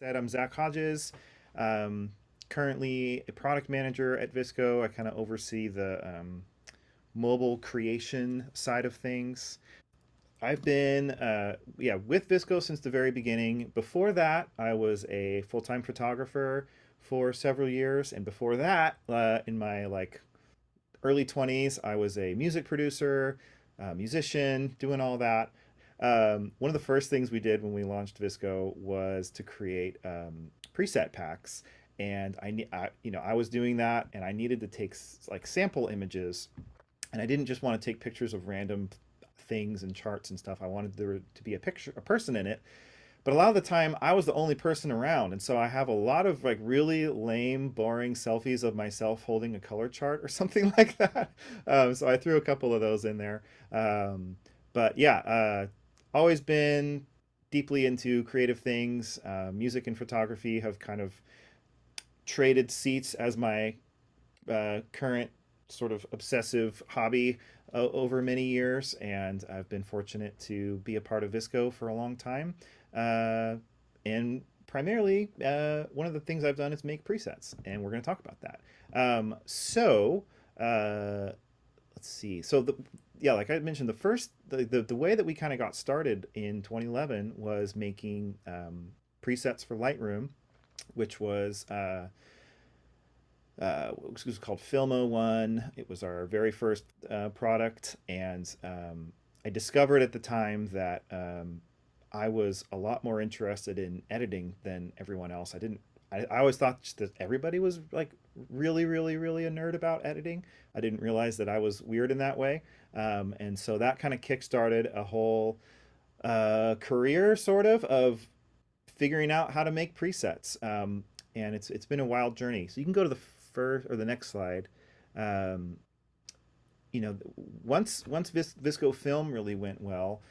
Said I'm Zach Hodges, um, currently a product manager at VSCO. I kind of oversee the mobile creation side of things. I've been with VSCO since the very beginning. Before that, I was a full-time photographer for several years, and before that, in my early 20s, I was a music producer, musician, doing all that. One of the first things we did when we launched VSCO was to create preset packs. And I was doing that, and I needed to take like sample images, and I didn't just want to take pictures of random things and charts and stuff. I wanted there to be a person in it, but a lot of the time I was the only person around. And so I have a lot of like really lame, boring selfies of myself holding a color chart or something like that. So I threw a couple of those in there. But yeah, always been deeply into creative things. Music and photography have kind of traded seats as my current sort of obsessive hobby over many years, and I've been fortunate to be a part of VSCO for a long time. Uh, and primarily, one of the things I've done is make presets, and we're going to talk about that. Uh, let's see. Yeah, like I mentioned, the way that we kind of got started in 2011 was making presets for Lightroom, which was called Filmo One. It was our very first product, and I discovered at the time that I was a lot more interested in editing than everyone else. I always thought just that everybody was like really, really, really a nerd about editing. I didn't realize that I was weird in that way, and so that kind of kickstarted a whole career, sort of figuring out how to make presets. And it's been a wild journey. So you can go to the first or the next slide. Um, once Visco Film really went well,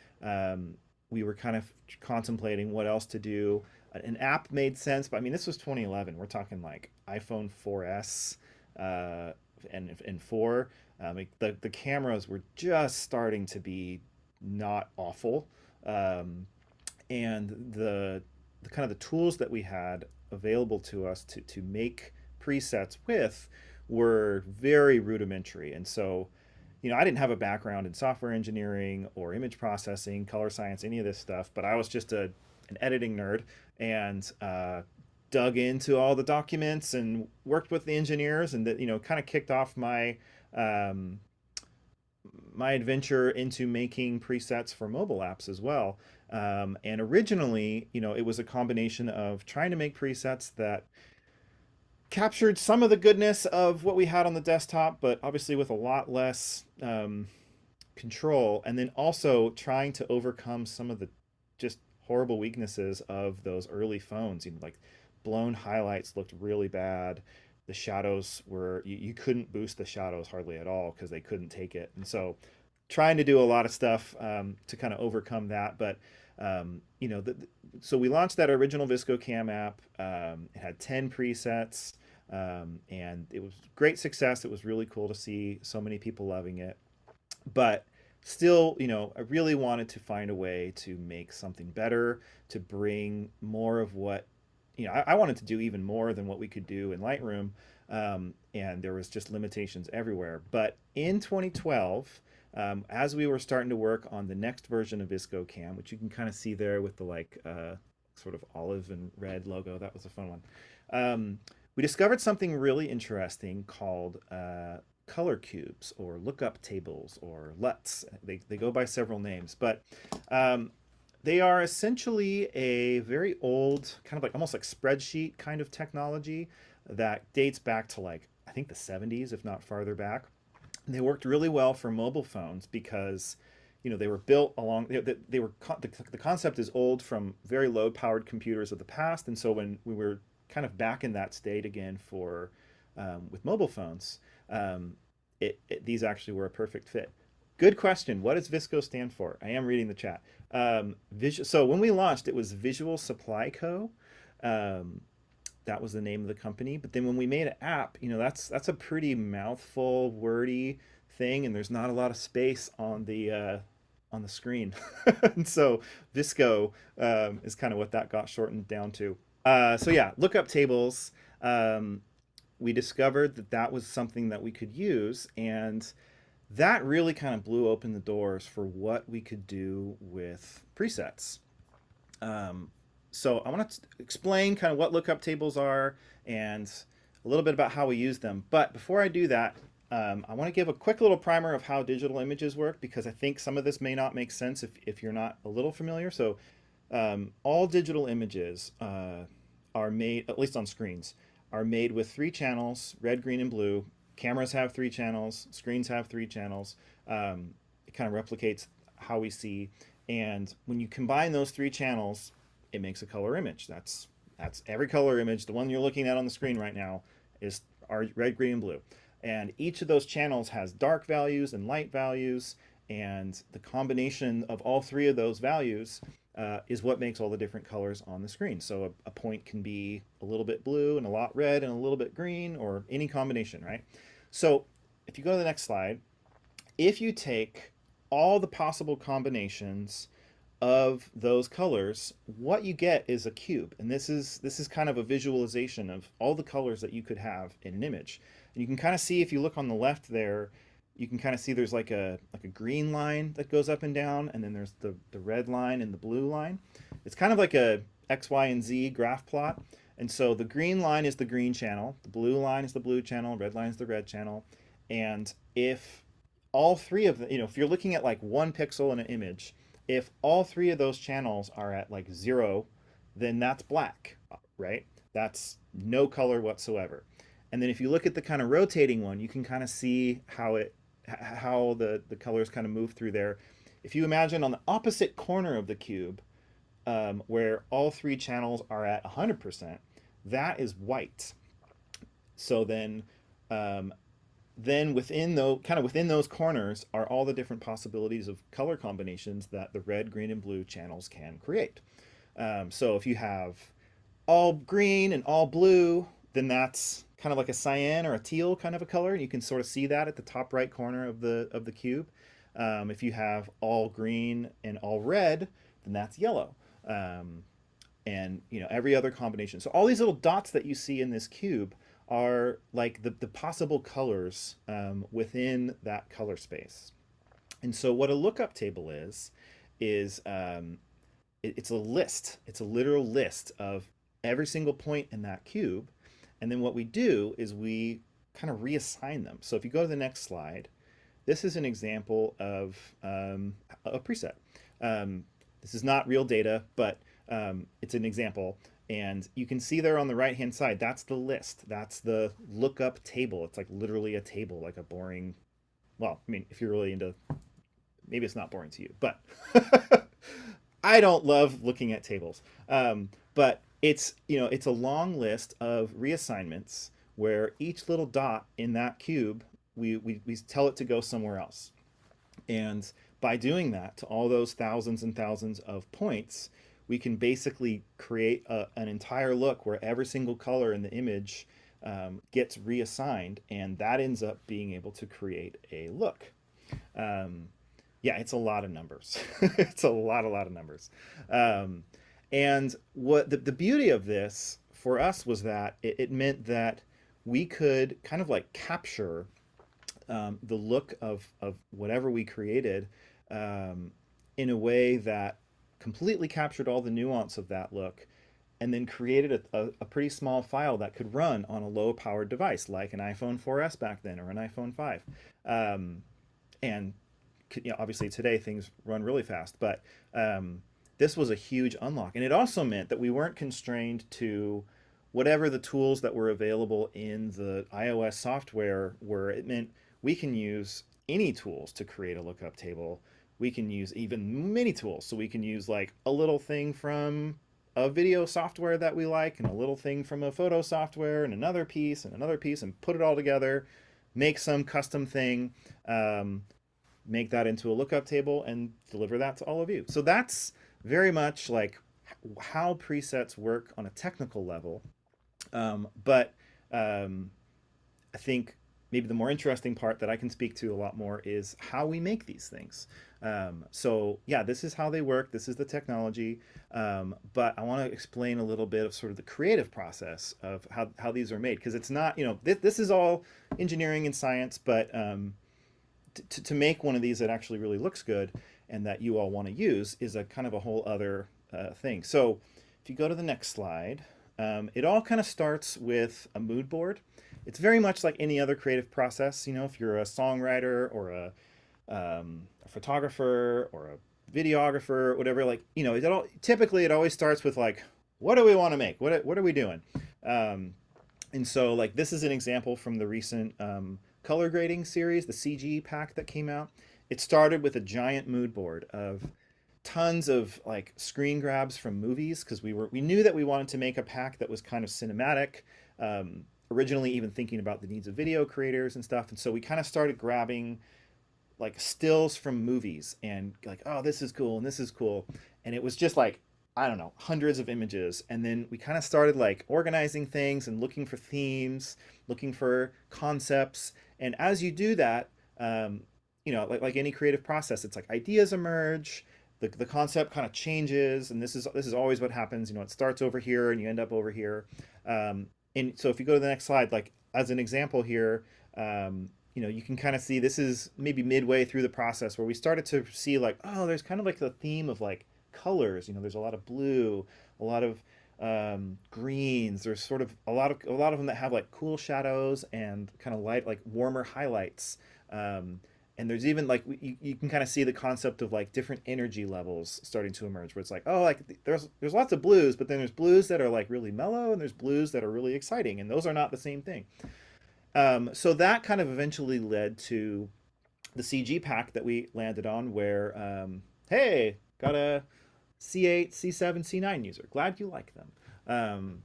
we were kind of contemplating what else to do. An app made sense, but I mean, this was 2011. We're talking like iPhone 4S and 4. Like the cameras were just starting to be not awful, and the kind of the tools that we had available to us to make presets with were very rudimentary. And so, I didn't have a background in software engineering or image processing, color science, any of this stuff, but I was just an editing nerd, and dug into all the documents and worked with the engineers, and that kind of kicked off um, my adventure into making presets for mobile apps as well. And originally, it was a combination of trying to make presets that captured some of the goodness of what we had on the desktop, but obviously with a lot less control, and then also trying to overcome some of the just horrible weaknesses of those early phones. Like blown highlights looked really bad. The shadows were you couldn't boost the shadows hardly at all because they couldn't take it. And so trying to do a lot of stuff to kind of overcome that. But so we launched that original VSCOcam app. It had 10 presets, and it was great success. It was really cool to see so many people loving it. But still, I really wanted to find a way to make something better, to bring more of what, I wanted to do even more than what we could do in Lightroom. And there was just limitations everywhere. But in 2012, as we were starting to work on the next version of VSCOcam, which you can kind of see there with the sort of olive and red logo, that was a fun one. We discovered something really interesting called color cubes or lookup tables or LUTs. They go by several names, but they are essentially a very old, kind of like almost like spreadsheet kind of technology that dates back to like, I think the 70s, if not farther back. And they worked really well for mobile phones because they were built along they were the concept is old from very low powered computers of the past. And so when we were kind of back in that state again for with mobile phones, these actually were a perfect fit. Good question. What does VSCO stand for? I am reading the chat. So when we launched, it was Visual Supply Co. Um, that was the name of the company. But then when we made an app, that's a pretty mouthful, wordy thing, and there's not a lot of space on the screen. And so VSCO is kind of what that got shortened down to. So yeah, lookup tables. Um, we discovered that that was something that we could use, and that really kind of blew open the doors for what we could do with presets. Um, so I want to explain kind of what lookup tables are and a little bit about how we use them. But before I do that, I want to give a quick little primer of how digital images work because I think some of this may not make sense if you're not a little familiar. So all digital images are made, at least on screens, are made with three channels, red, green, and blue. Cameras have three channels, screens have three channels. It kind of replicates how we see. And when you combine those three channels, it makes a color image. That's every color image. The one you're looking at on the screen right now is our red, green, and blue. And each of those channels has dark values and light values, and the combination of all three of those values is what makes all the different colors on the screen. So a point can be a little bit blue and a lot red and a little bit green, or any combination, right? So if you go to the next slide, if you take all the possible combinations of those colors, what you get is a cube. And this is kind of a visualization of all the colors that you could have in an image. And you can kind of see, if you look on the left there, you can kind of see there's like a green line that goes up and down, and then there's the red line and the blue line. It's kind of like a X, Y, and Z graph plot. And so the green line is the green channel, the blue line is the blue channel, red line is the red channel. And if all three of the, if you're looking at like one pixel in an image, if all three of those channels are at like 0, then that's black, right? That's no color whatsoever. And then if you look at the kind of rotating one, you can kind of see how the colors kind of move through there. If you imagine on the opposite corner of the cube, where all three channels are at 100%, that is white. So then within those corners are all the different possibilities of color combinations that the red, green, and blue channels can create. So if you have all green and all blue, then that's kind of like a cyan or a teal kind of a color. You can sort of see that at the top right corner of the cube. If you have all green and all red, then that's yellow. And every other combination. So all these little dots that you see in this cube are like the possible colors within that color space. And so what a lookup table is it's a list. It's a literal list of every single point in that cube. And then what we do is we kind of reassign them. So if you go to the next slide, this is an example of a preset. This is not real data, but it's an example. And you can see there on the right-hand side, that's the list. That's the lookup table. It's like literally a table, like a boring, well, I mean, if you're really into, maybe it's not boring to you, but I don't love looking at tables. But it's a long list of reassignments where each little dot in that cube, we tell it to go somewhere else. And by doing that to all those thousands and thousands of points, we can basically create an entire look where every single color in the image gets reassigned, and that ends up being able to create a look. Yeah, it's a lot of numbers. It's a lot of numbers. And what the beauty of this for us was that it meant that we could kind of like capture the look of whatever we created in a way that completely captured all the nuance of that look, and then created a pretty small file that could run on a low powered device like an iPhone 4S back then, or an iPhone 5. And obviously today things run really fast, but this was a huge unlock. And it also meant that we weren't constrained to whatever the tools that were available in the iOS software were. It meant we can use any tools to create a lookup table. We can use even many tools. So we can use like a little thing from a video software that we like, and a little thing from a photo software, and another piece and another piece, and put it all together, make some custom thing, make that into a lookup table, and deliver that to all of you. So that's very much like how presets work on a technical level. But I think maybe the more interesting part that I can speak to a lot more is how we make these things. So yeah, this is how they work. This is the technology. But I want to explain a little bit of sort of the creative process of how these are made, because it's not, this is all engineering and science, but to make one of these that actually really looks good and that you all want to use is a kind of a whole other thing. So if you go to the next slide, it all kind of starts with a mood board. It's very much like any other creative process. If you're a songwriter or a photographer or a videographer, whatever, like, typically it always starts with like, what do we want to make? What are we doing? Um, and so like this is an example from the recent color grading series, the CG pack that came out. It started with a giant mood board of tons of like screen grabs from movies, because we knew that we wanted to make a pack that was kind of cinematic. Originally even thinking about the needs of video creators and stuff. And so we kind of started grabbing like stills from movies and like, oh, this is cool and this is cool. And it was just like, I don't know, hundreds of images. And then we kind of started like organizing things and looking for themes, looking for concepts. And as you do that, like any creative process, it's like ideas emerge, the concept kind of changes, and this is always what happens. It starts over here and you end up over here. And so if you go to the next slide, like as an example here, you can kind of see this is maybe midway through the process where we started to see like, oh, there's kind of like the theme of like colors. There's a lot of blue, a lot of greens. There's sort of a lot of them that have like cool shadows and kind of light, like warmer highlights. And there's even like you can kind of see the concept of like different energy levels starting to emerge, where it's like, oh, like there's lots of blues, but then there's blues that are like really mellow, and there's blues that are really exciting, and those are not the same thing. So that kind of eventually led to the CG pack that we landed on, where hey, got a C8, C7, C9 user. Glad you like them.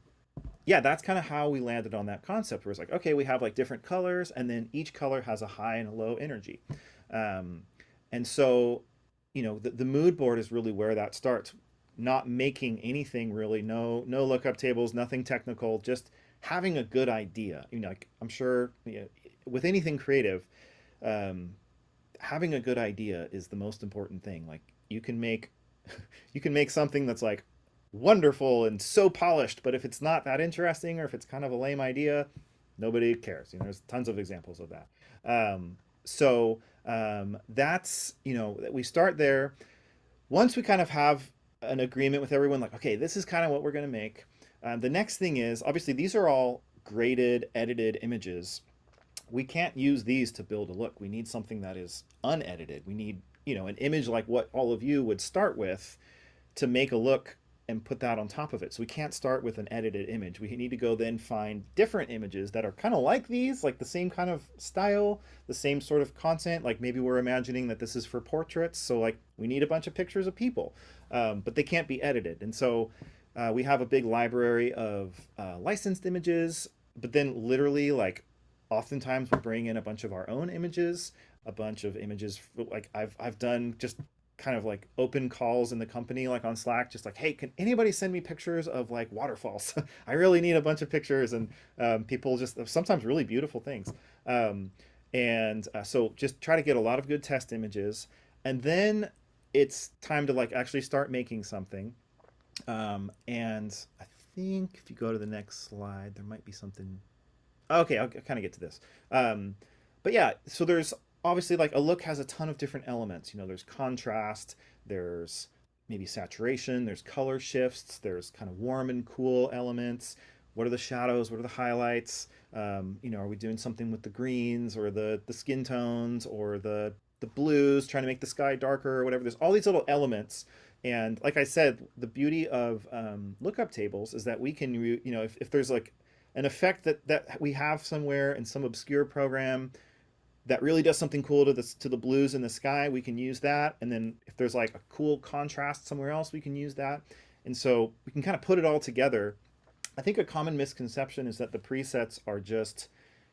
Yeah, that's kind of how we landed on that concept, where it's like, okay, we have like different colors, and then each color has a high and a low energy. Um, and so, the mood board is really where that starts. Not making anything really, no lookup tables, nothing technical, just having a good idea. Like I'm sure, with anything creative, um, having a good idea is the most important thing. Like you can make you can make something that's like wonderful and so polished, but if it's not that interesting, or if it's kind of a lame idea, nobody cares. There's tons of examples of that. That's, that we start there. Once we kind of have an agreement with everyone, like, okay, this is kind of what we're going to make. The next thing is, obviously, these are all graded, edited images. We can't use these to build a look. We need something that is unedited. We need, an image like what all of you would start with to make a look and put that on top of it. So we can't start with an edited image. We need to go then find different images that are kind of like these, like the same kind of style, the same sort of content. Like maybe we're imagining that this is for portraits. So like we need a bunch of pictures of people, but they can't be edited. And so we have a big library of licensed images, but then literally like oftentimes we bring in a bunch of our own images, a bunch of images. Like I've done just kind of like open calls in the company, like on Slack, just like, hey, can anybody send me pictures of like waterfalls? I really need a bunch of pictures. And people just sometimes really beautiful things. So just try to get a lot of good test images. And then it's time to like actually start making something. And I think if you go to the next slide, there might be something. Okay, I'll kind of get to this. But yeah, so there's obviously like a look has a ton of different elements. There's contrast, there's maybe saturation, there's color shifts, there's kind of warm and cool elements. What are the shadows? What are the highlights? Are we doing something with the greens or the skin tones or the blues, trying to make the sky darker or whatever? There's all these little elements. And like I said, the beauty of lookup tables is that we can, if there's like an effect that we have somewhere in some obscure program that really does something cool to the blues in the sky, we can use that. And then if there's like a cool contrast somewhere else, we can use that. And so we can kind of put it all together. I think a common misconception is that the presets are just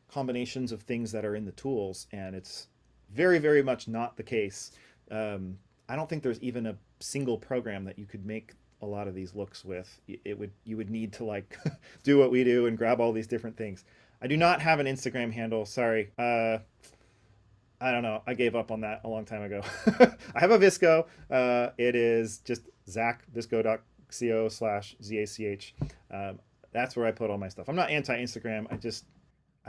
combinations of things that are in the tools, and it's very, very much not the case. I don't think there's even a single program that you could make a lot of these looks with. You would need to like do what we do and grab all these different things. I do not have an Instagram handle. Sorry. I don't know. I gave up on that a long time ago. I have a VSCO. It is just Zach, visco.co/ZACH. That's where I put all my stuff. I'm not anti-Instagram. I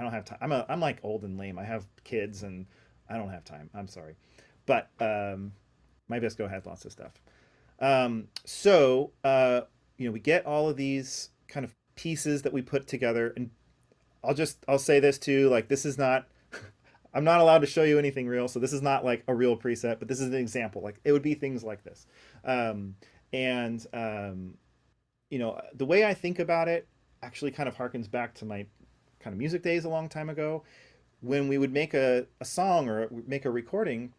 don't have time. I'm like old and lame. I have kids and I don't have time. I'm sorry. But my VSCO has lots of stuff. We get all of these kind of pieces that we put together, and I'll say this too, like this is not I'm not allowed to show you anything real, so this is not like a real preset, but this is an example. Like it would be things like this. Um, and the way I think about it actually kind of harkens back to my kind of music days a long time ago when we would make a song or make a recording.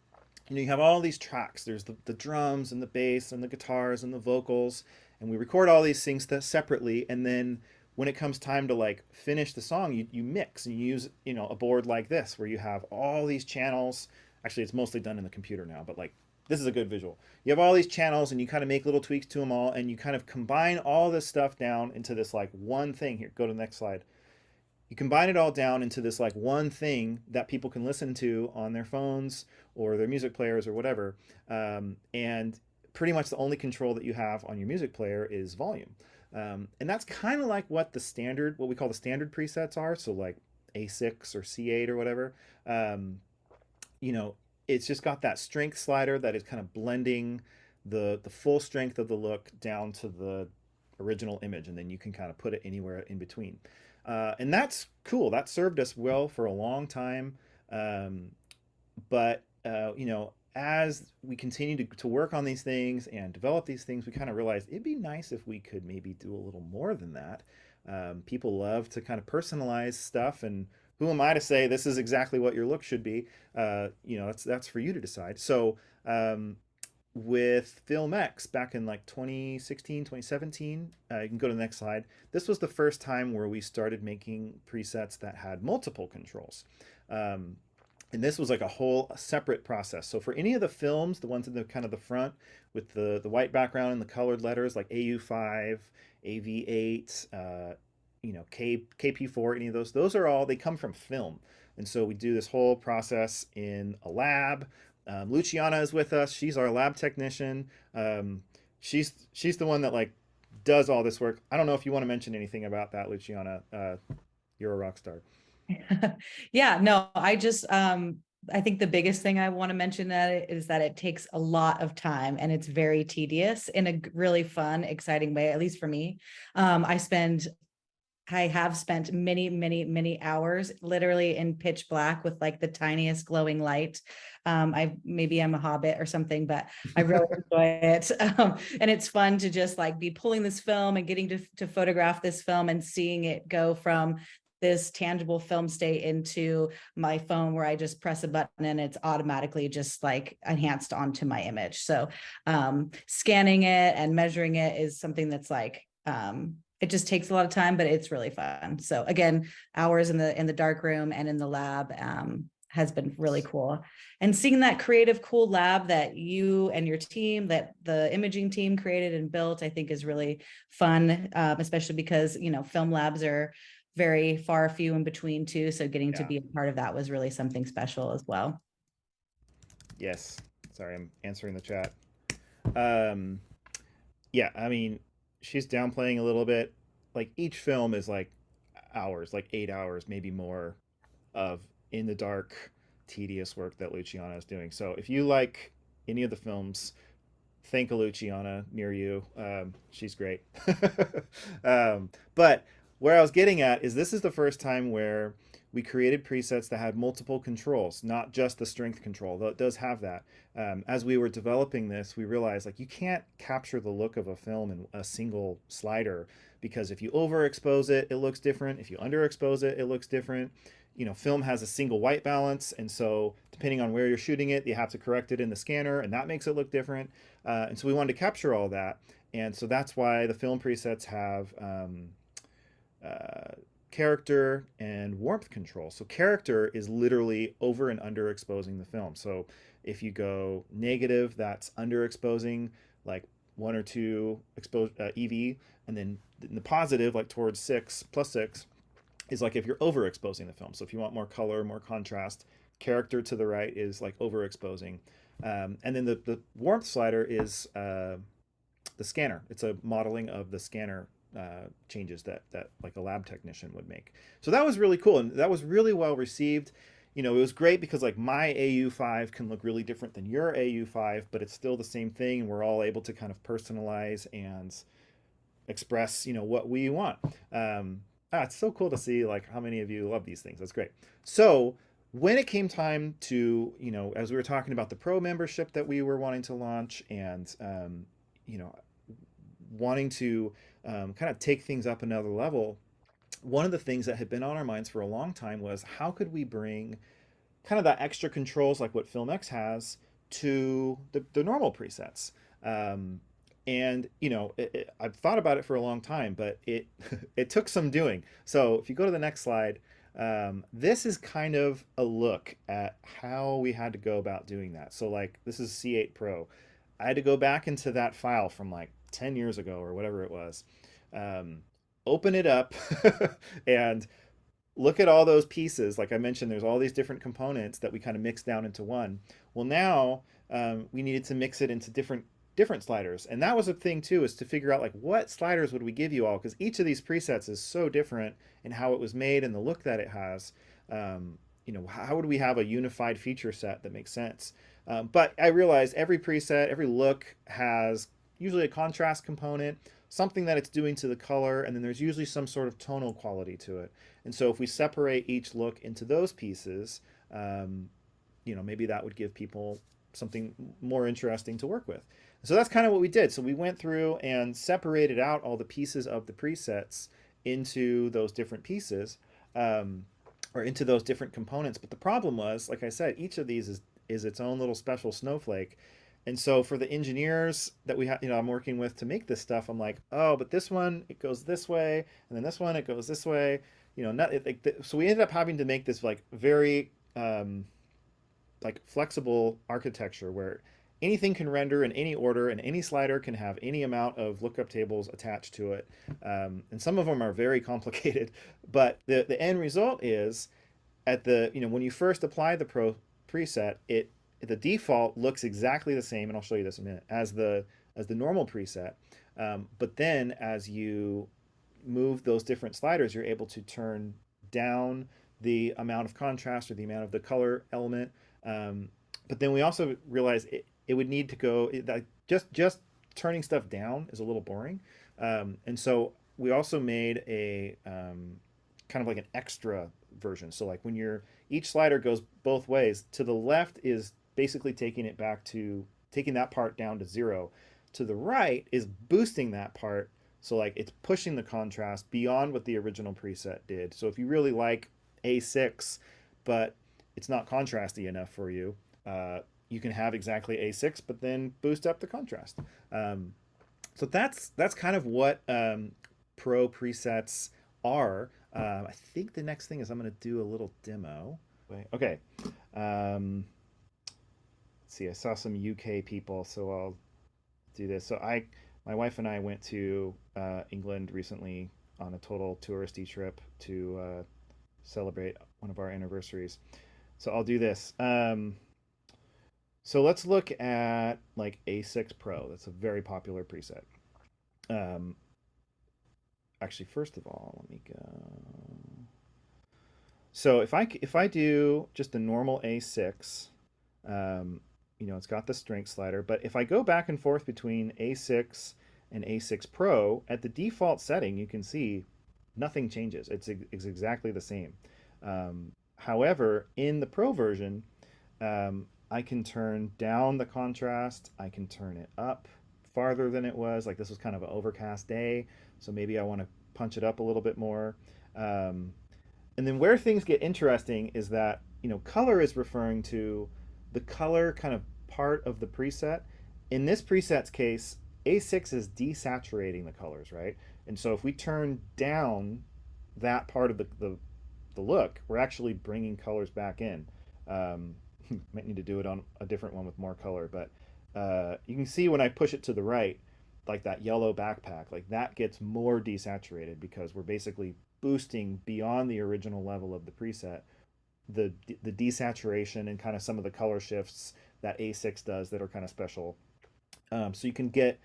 You have all these tracks. There's the drums and the bass and the guitars and the vocals, and we record all these things separately. And then when it comes time to like finish the song, you mix and you use a board like this where you have all these channels. Actually, it's mostly done in the computer now, but like this is a good visual. You have all these channels and you kind of make little tweaks to them all, and you kind of combine all this stuff down into this like one thing. Here, go to the next slide. You combine it all down into this like one thing that people can listen to on their phones or their music players or whatever. And pretty much the only control that you have on your music player is volume. And that's kind of like what we call the standard presets are. So like A6 or C8 or whatever. Um, you know, it's just got that strength slider that is kind of blending the full strength of the look down to the original image, and then you can kind of put it anywhere in between. And that's cool. That served us well for a long time. Um, but as we continue to work on these things and develop these things, we kind of realized it'd be nice if we could maybe do a little more than that. People love to kind of personalize stuff, and who am I to say this is exactly what your look should be? That's for you to decide. So with Film X back in like 2016, 2017. You can go to the next slide. This was the first time where we started making presets that had multiple controls. Um, and this was like a whole separate process. So for any of the films, the ones in the kind of the front with the white background and the colored letters like AU5, AV8, KP4, any of those are all, they come from film. And so we do this whole process in a lab. Luciana is with us. She's our lab technician. She's the one that like does all this work. I don't know if you want to mention anything about that, Luciana. You're a rock star. Yeah, no, I think the biggest thing I want to mention is that it takes a lot of time and it's very tedious in a really fun, exciting way, at least for me. I have spent many, many, many hours literally in pitch black with like the tiniest glowing light. Maybe I'm a hobbit or something, but I really enjoy it. And it's fun to just like be pulling this film and getting to photograph this film and seeing it go from this tangible film state into my phone where I just press a button and it's automatically just like enhanced onto my image. So scanning it and measuring it is something that's like, it just takes a lot of time, but it's really fun. So again, hours in the dark room and in the lab has been really cool. And seeing that creative, cool lab that you and your team, that the imaging team created and built, I think is really fun, especially because, film labs are very far few in between too. So getting to be a part of that was really something special as well. Yes. Sorry, I'm answering the chat. Um, yeah, I mean, she's downplaying a little bit. Like each film is like hours, like 8 hours, maybe more, of in the dark, tedious work that Luciana is doing. So if you like any of the films, think of Luciana near you. She's great. But where I was getting at is this is the first time where we created presets that had multiple controls, not just the strength control, though it does have that. As we were developing this, we realized like you can't capture the look of a film in a single slider, because if you overexpose it, it looks different. If you underexpose it, it looks different. Film has a single white balance, and so depending on where you're shooting it, you have to correct it in the scanner, and that makes it look different. And so we wanted to capture all that, and so that's why the film presets have uh, character and warmth control. So character is literally over and underexposing the film. So if you go negative, that's underexposing like 1 or 2 EV, and then in the positive, like towards 6 plus 6, is like if you're overexposing the film. So if you want more color, more contrast, character to the right is like overexposing. And then the warmth slider is the scanner. It's a modeling of the scanner changes that like a lab technician would make. So that was really cool, and that was really well received. You know, it was great because like my AU5 can look really different than your AU5, but it's still the same thing, and we're all able to kind of personalize and express, you know, what we want. It's so cool to see like how many of you love these things. That's great. So when it came time to, you know, as we were talking about the pro membership that we were wanting to launch, and you know, wanting to kind of take things up another level, one of the things that had been on our minds for a long time was how could we bring kind of that extra controls like what FilmX has to the normal presets. And you know, I've thought about it for a long time, but it it took some doing. So if you go to the next slide, this is kind of a look at how we had to go about doing that. So like this is C8 Pro. I had to go back into that file from like 10 years ago or whatever it was, um, open it up and look at all those pieces. Like I mentioned, there's all these different components that we kind of mixed down into one. Well, now we needed to mix it into different sliders, and that was a thing too, is to figure out like what sliders would we give you all, because each of these presets is so different in how it was made and the look that it has. You know, how would we have a unified feature set that makes sense? But I realized every preset, every look has usually a contrast component, something that it's doing to the color, and then there's usually some sort of tonal quality to it. And so if we separate each look into those pieces, you know, maybe that would give people something more interesting to work with. So that's kind of what we did. So we went through and separated out all the pieces of the presets into those different pieces, or into those different components. But the problem was, like I said, each of these is its own little special snowflake. And so for the engineers that we have, you know, I'm working with to make this stuff, I'm like, oh, but this one, it goes this way, and then this one, it goes this way. You know, not like so we ended up having to make this like very like flexible architecture where anything can render in any order, and any slider can have any amount of lookup tables attached to it. And some of them are very complicated, but the end result is at the, you know, when you first apply the Pro preset, the default looks exactly the same, and I'll show you this in a minute, as the normal preset. But then as you move those different sliders, you're able to turn down the amount of contrast or the amount of the color element. But then we also realized it would need to go, just turning stuff down is a little boring. And so we also made a kind of like an extra version. So like when each slider goes both ways, to the left is basically taking that part down to 0. To the right is boosting that part. So like it's pushing the contrast beyond what the original preset did. So if you really like A6, but it's not contrasty enough for you, you can have exactly A6, but then boost up the contrast. So that's kind of what Pro presets are. I think the next thing is I'm going to do a little demo. Okay. Let's see, I saw some UK people, so I'll do this. So my wife and I went to England recently on a total touristy trip to celebrate one of our anniversaries. So I'll do this. So let's look at like A6 Pro. That's a very popular preset. Um, Actually, first of all, let me go. So if I do just the normal A6, you know, it's got the strength slider, but if I go back and forth between A6 and A6 Pro, at the default setting, you can see nothing changes. It's exactly the same. However, in the Pro version, I can turn down the contrast. I can turn it up farther than it was. Like this was kind of an overcast day, so maybe I want to punch it up a little bit more. And then where things get interesting is that, you know, color is referring to the color kind of part of the preset. In this preset's case, A6 is desaturating the colors, right? And so if we turn down that part of the look, we're actually bringing colors back in. Might need to do it on a different one with more color, but you can see when I push it to the right, like that yellow backpack, like that gets more desaturated because we're basically boosting beyond the original level of the preset the desaturation and kind of some of the color shifts that A6 does that are kind of special. So you can get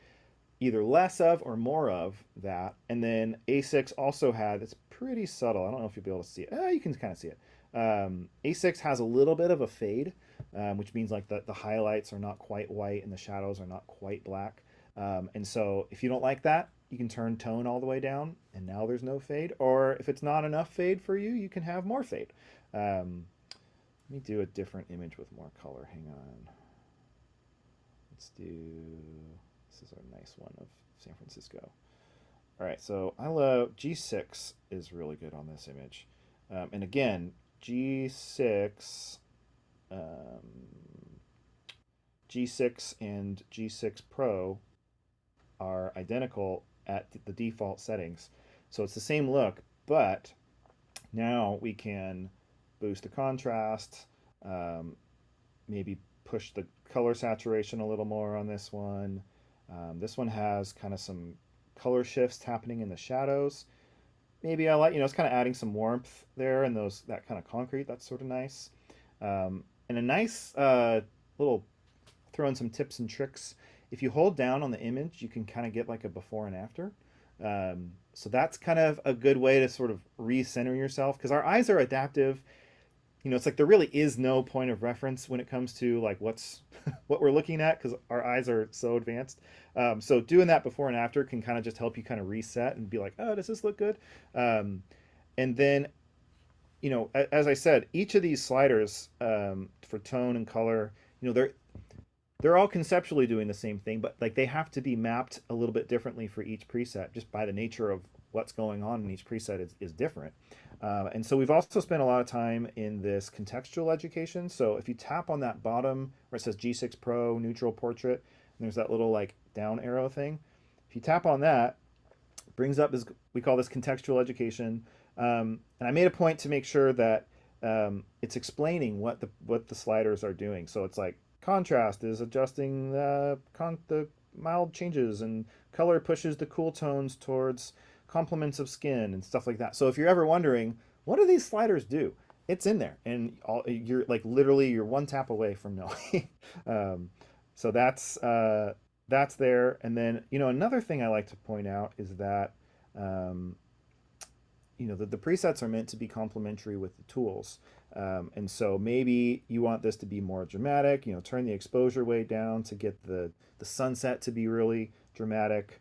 either less of or more of that. And then A6 also had, it's pretty subtle. I don't know if you'll be able to see it. You can kind of see it. A6 has a little bit of a fade, which means like the highlights are not quite white and the shadows are not quite black. And so if you don't like that, you can turn tone all the way down and now there's no fade. Or if it's not enough fade for you, you can have more fade. Let me do a different image with more color. Hang on. Let's do, this is our nice one of San Francisco. All right, so I love G6 is really good on this image. And again, G6, um, G6 and G6 Pro are identical at the default settings. So it's the same look, but now we can boost the contrast, um, maybe push the color saturation a little more on this one. This one has kind of some color shifts happening in the shadows. Maybe I like, it's kind of adding some warmth there and those that kind of concrete. That's sort of nice. And a nice little throw in some tips and tricks. If you hold down on the image, you can kind of get like a before and after. So that's kind of a good way to sort of recenter yourself because our eyes are adaptive. It's like there really is no point of reference when it comes to like what's what we're looking at because our eyes are so advanced. So doing that before and after can kind of just help you kind of reset and be like, oh, does this look good? And then, as I said, each of these sliders for tone and color, they're all conceptually doing the same thing, but like they have to be mapped a little bit differently for each preset just by the nature of what's going on in each preset is different. And so we've also spent a lot of time in this contextual education. So if you tap on that bottom where it says G6 Pro neutral portrait, and there's that little like down arrow thing. If you tap on that, it brings up this, we call this contextual education. And I made a point to make sure that it's explaining what the sliders are doing. So it's like contrast is adjusting the mild changes, and color pushes the cool tones towards complements of skin and stuff like that. So if you're ever wondering, what do these sliders do? It's in there, and you're like literally you're one tap away from knowing. So that's there. And then another thing I like to point out is that um, the presets are meant to be complementary with the tools. And so maybe you want this to be more dramatic, turn the exposure way down to get the sunset to be really dramatic.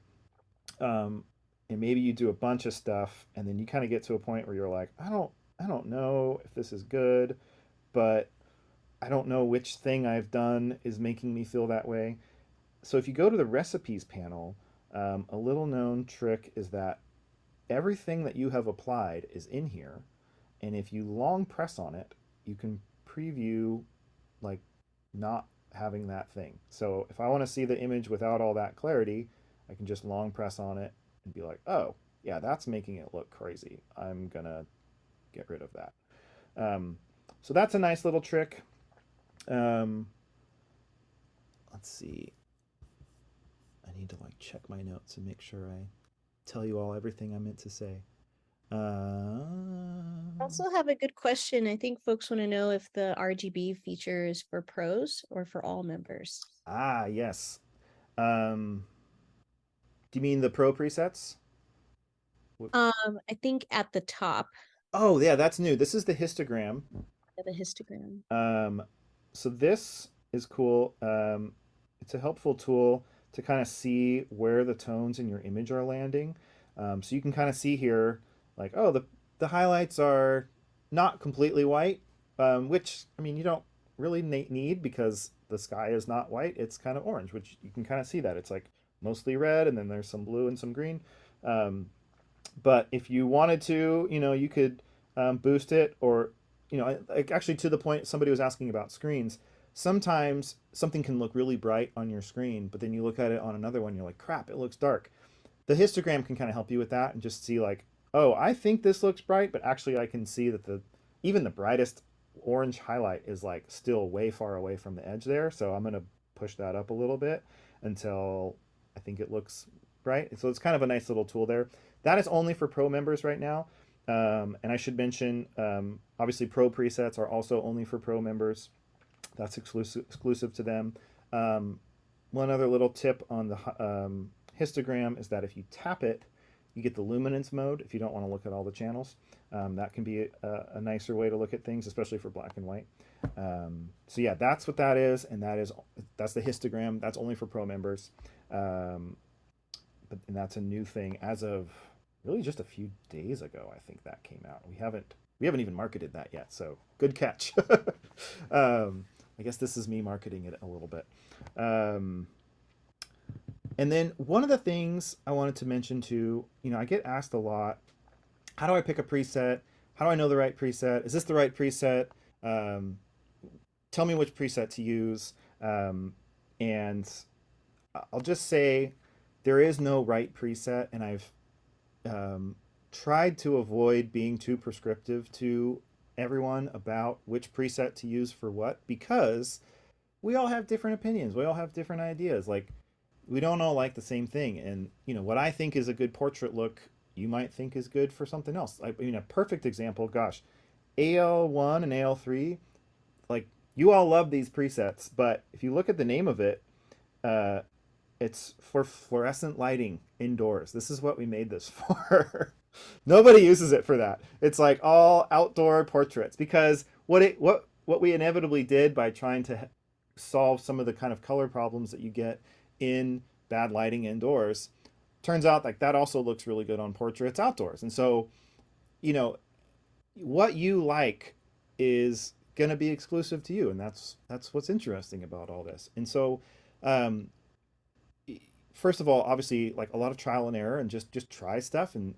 Um, and maybe you do a bunch of stuff and then you kind of get to a point where you're like, I don't know if this is good, but I don't know which thing I've done is making me feel that way. So if you go to the recipes panel, a little known trick is that everything that you have applied is in here. And if you long press on it, you can preview like not having that thing. So if I want to see the image without all that clarity, I can just long press on it and be like, oh, yeah, that's making it look crazy. I'm gonna get rid of that. Um, so that's a nice little trick. Um, let's see. I need to like check my notes and make sure I tell you all everything I meant to say. I also have a good question. I think folks want to know if the RGB features for pros or for all members. Yes. Um, do you mean the pro presets? I think at the top Oh, yeah, that's new. This is the histogram. of the histogram. Um, so this is cool. It's a helpful tool to kind of see where the tones in your image are landing. So you can kind of see here, like, oh, the highlights are not completely white, which, I mean, you don't really need because the sky is not white. It's kind of orange, which you can kind of see that. It's like mostly red, and then there's some blue and some green. Um, but if you wanted to, you could boost it, or like actually to the point somebody was asking about screens. Sometimes something can look really bright on your screen, but then you look at it on another one, you're like, crap, it looks dark. The histogram can kind of help you with that and just see like, oh, I think this looks bright, but actually I can see that even the brightest orange highlight is like still way far away from the edge there. So I'm gonna push that up a little bit until I think it looks right. So it's kind of a nice little tool there. That is only for Pro members right now. And I should mention, obviously, Pro presets are also only for Pro members. That's exclusive to them. One other little tip on the histogram is that if you tap it, you get the luminance mode if you don't want to look at all the channels. That can be a nicer way to look at things, especially for black and white. So yeah, that's what that is, and that's the histogram. That's only for Pro members. And that's a new thing as of really just a few days ago. I think that came out. We haven't even marketed that yet, so good catch. I guess this is me marketing it a little bit. And then one of the things I wanted to mention too, I get asked a lot, how do I pick a preset? How do I know the right preset? Is this the right preset? Tell me which preset to use. And I'll just say there is no right preset, and I've tried to avoid being too prescriptive to everyone about which preset to use for what, because we all have different opinions. We all have different ideas. Like, we don't all like the same thing. And, what I think is a good portrait look, you might think is good for something else. I mean, a perfect example, gosh, AL1 and AL3, like, you all love these presets, but if you look at the name of it, it's for fluorescent lighting indoors. This is what we made this for. Nobody uses it for that. It's like all outdoor portraits, because what we inevitably did by trying to solve some of the kind of color problems that you get in bad lighting indoors, turns out like that also looks really good on portraits outdoors. And so, what you like is going to be exclusive to you, and that's what's interesting about all this. And so, first of all, obviously, like a lot of trial and error, and just try stuff and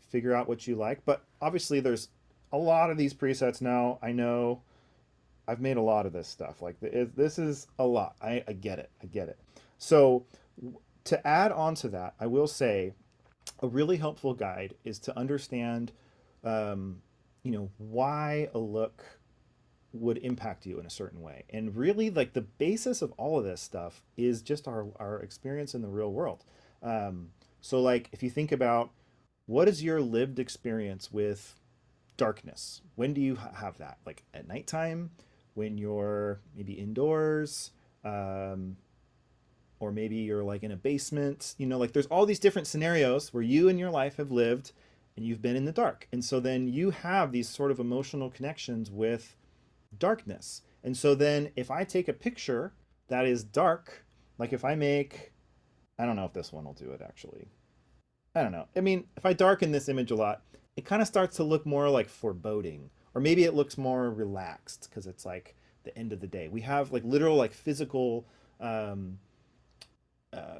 figure out what you like. But obviously, there's a lot of these presets now. I know I've made a lot of this stuff. Like, this is a lot. I get it. I get it. So to add on to that, I will say a really helpful guide is to understand, why a look would impact you in a certain way. And really, like, the basis of all of this stuff is just our experience in the real world. So like, if you think about what is your lived experience with darkness, when do you have that? Like at nighttime, when you're maybe indoors, or maybe you're like in a basement, like there's all these different scenarios where you in your life have lived and you've been in the dark. And so then you have these sort of emotional connections with darkness. And so then if I take a picture that is dark, like if I make, I don't know if this one will do it actually. I don't know. I mean, if I darken this image a lot, it kind of starts to look more like foreboding, or maybe it looks more relaxed because it's like the end of the day. We have like literal, like physical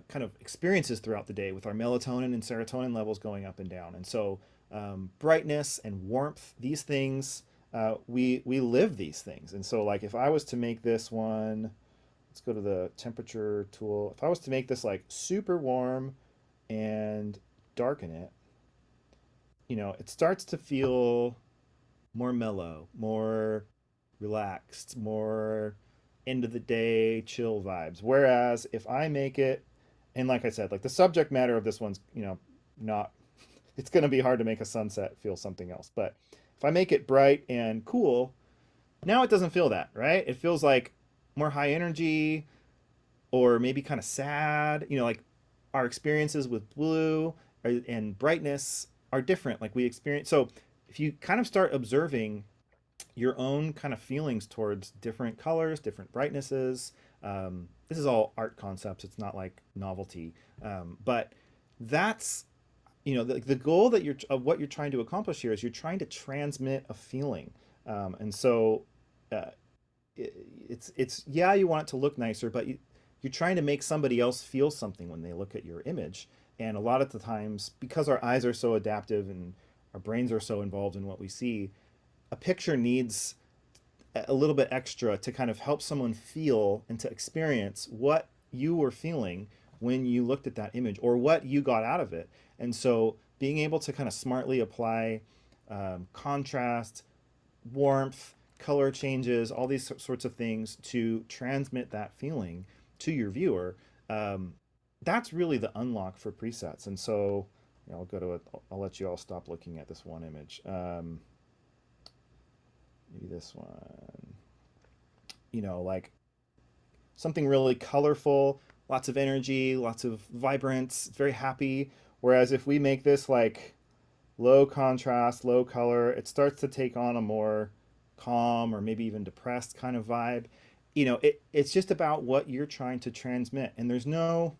kind of experiences throughout the day with our melatonin and serotonin levels going up and down. And so brightness and warmth, these things, we live these things. And so like if I was to make this one, let's go to the temperature tool. If I was to make this like super warm and darken it, it starts to feel more mellow, more relaxed, more end of the day chill vibes. Whereas if I make it, and like I said, like the subject matter of this one's, not, it's going to be hard to make a sunset feel something else. But if I make it bright and cool, now it doesn't feel that, right? It feels like more high energy, or maybe kind of sad. Like our experiences with blue and brightness are different. Like we experience, so if you kind of start observing your own kind of feelings towards different colors, different brightnesses. This is all art concepts. It's not like novelty, but that's the goal that of what you're trying to accomplish here is you're trying to transmit a feeling, and so it's yeah, you want it to look nicer, but you're trying to make somebody else feel something when they look at your image. And a lot of the times, because our eyes are so adaptive and our brains are so involved in what we see, a picture needs a little bit extra to kind of help someone feel and to experience what you were feeling when you looked at that image or what you got out of it. And so being able to kind of smartly apply contrast, warmth, color changes, all these sorts of things to transmit that feeling to your viewer, that's really the unlock for presets. And so, I'll go to it. I'll let you all stop looking at this one image. Maybe this one. Like something really colorful, lots of energy, lots of vibrance, very happy. Whereas if we make this like low contrast, low color, it starts to take on a more calm or maybe even depressed kind of vibe. It's just about what you're trying to transmit. And there's no,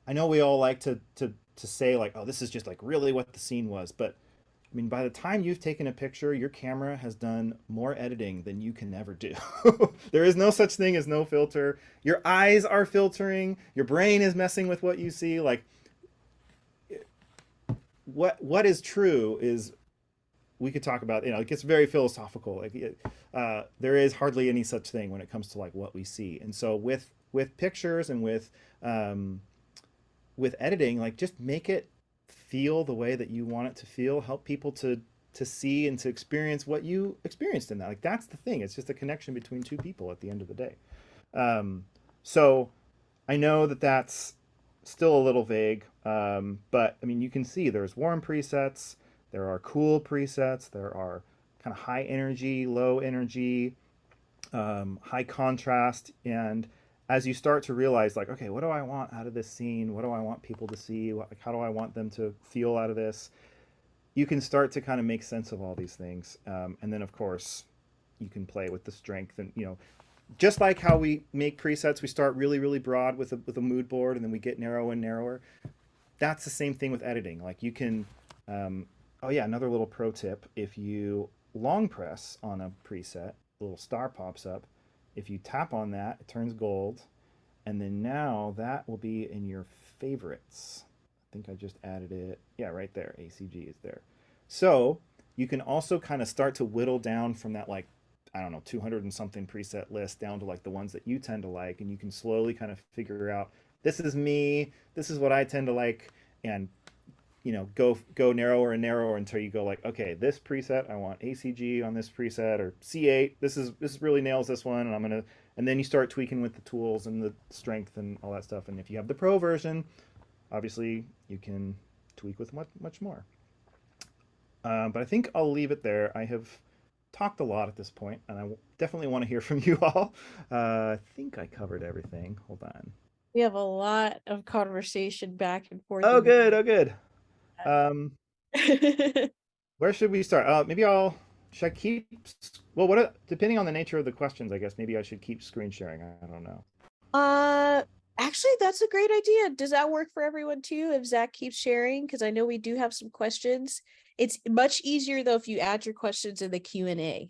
I know we all like to say like, oh, this is just like really what the scene was, but I mean, by the time you've taken a picture, your camera has done more editing than you can ever do. There is no such thing as no filter. Your eyes are filtering. Your brain is messing with what you see. Like, what is true is we could talk about. It gets very philosophical. Like, there is hardly any such thing when it comes to like what we see. And so with pictures and with editing, like just make it feel the way that you want it to feel, help people to see and to experience what you experienced in that. Like that's the thing. It's just a connection between two people at the end of the day. So I know that that's still a little vague, but I mean, you can see there's warm presets, there are cool presets, there are kind of high energy, low energy, high contrast, and as you start to realize like, okay, what do I want out of this scene, what do I want people to see, how do I want them to feel out of this, you can start to kind of make sense of all these things, and then of course you can play with the strength. And just like how we make presets, we start really really broad with a mood board, and then we get narrower and narrower. That's the same thing with editing. Like you can, oh yeah, another little pro tip: if you long press on a preset, a little star pops up. If you tap on that, it turns gold, and then now that will be in your favorites. I think I just added it. Yeah, right there. ACG is there. So you can also kind of start to whittle down from that, like, I don't know, 200 and something preset list down to like the ones that you tend to like. And you can slowly kind of figure out, this is me, this is what I tend to like. And go narrower and narrower until you go like, okay, this preset I want ACG on this preset, or C8, this really nails this one, and and then you start tweaking with the tools and the strength and all that stuff. And if you have the pro version, obviously you can tweak with much more. But I think I'll leave it there. I have talked a lot at this point, and I definitely want to hear from you all. I think I covered everything. Hold on. We have a lot of conversation back and forth Oh in the good, oh good. um chat. Where should we start? Maybe I'll. Should I keep? Well, depending on the nature of the questions, I guess maybe I should keep screen sharing. I don't know. Uh, Actually, that's a great idea. Does that work for everyone too? If Zach keeps sharing, because I know we do have some questions. It's much easier though if you add your questions in the Q&A,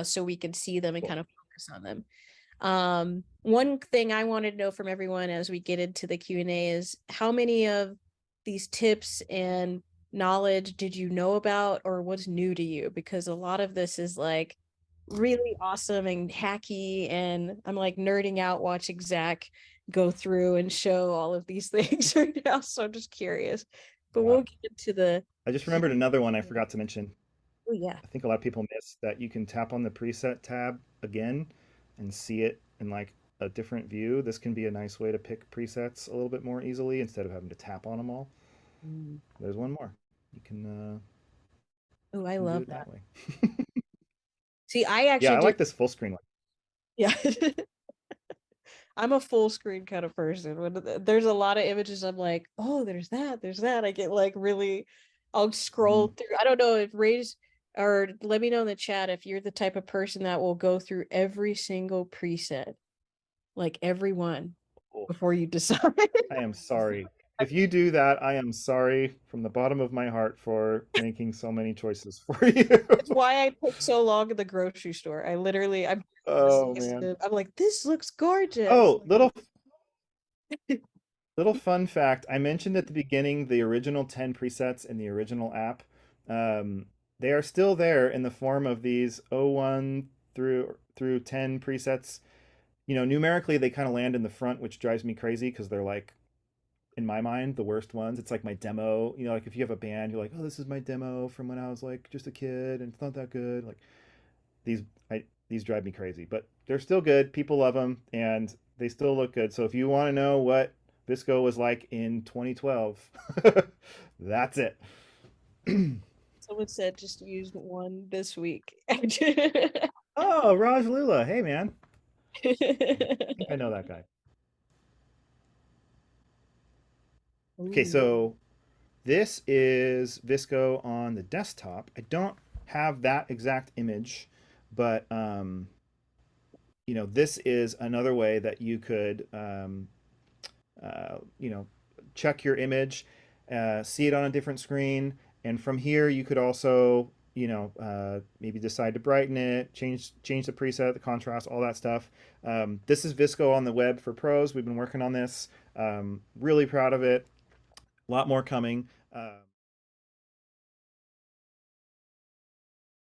so we can see them and Cool. kind of focus on them. One thing I wanted to know from everyone as we get into the Q&A is how many of these tips and knowledge did you know about, or what's new to you? Because a lot of this is like really awesome and hacky, and I'm like nerding out watching Zach go through and show all of these things right now. So I'm just curious. But Yeah. we'll get into the I just remembered another one I forgot to mention. oh yeah. I think a lot of people miss that you can tap on the preset tab again and see it in like a different view. This can be a nice way to pick presets a little bit more easily instead of having to tap on them all. Mm. There's one more. You Oh, I can do love it that. that way. See, I Yeah, actually I do. like this full screen one. Yeah. I'm a full screen kind of person. When there's a lot of images, I'm like, oh, there's that. I get like really, I'll scroll Mhm. through. I don't know if raise or let me know in the chat if you're the type of person that will go through every single preset, like every one, Cool. before you decide. I am sorry. If you do that, I am sorry from the bottom of my heart for making so many choices for you. It's why I took so long in the grocery store. I literally, Oh man. I'm like, this looks gorgeous. Oh, little fun fact. I mentioned at the beginning the original 10 presets in the original app. Um, they are still there in the form of these 01 through 10 presets. Numerically they kind of land in the front, which drives me crazy because they're like, in my mind, the worst ones. It's like my demo. Like if you have a band, you're like, oh, this is my demo from when I was like just a kid, and it's not that good. Like these, these drive me crazy, but they're still good. People love them, and they still look good. So if you want to know what VSCO was like in 2012. That's it. Someone said just use one this week. Oh, Raj Lula. Hey, man. I think I know that guy. Okay, Ooh. so this is VSCO on the desktop. I don't have that exact image, but this is another way that you could, you know, check your image, see it on a different screen, and from here you could also, maybe decide to brighten it, change the preset, the contrast, all that stuff. This is VSCO on the web for pros. We've been working on this. Really proud of it. A lot more coming.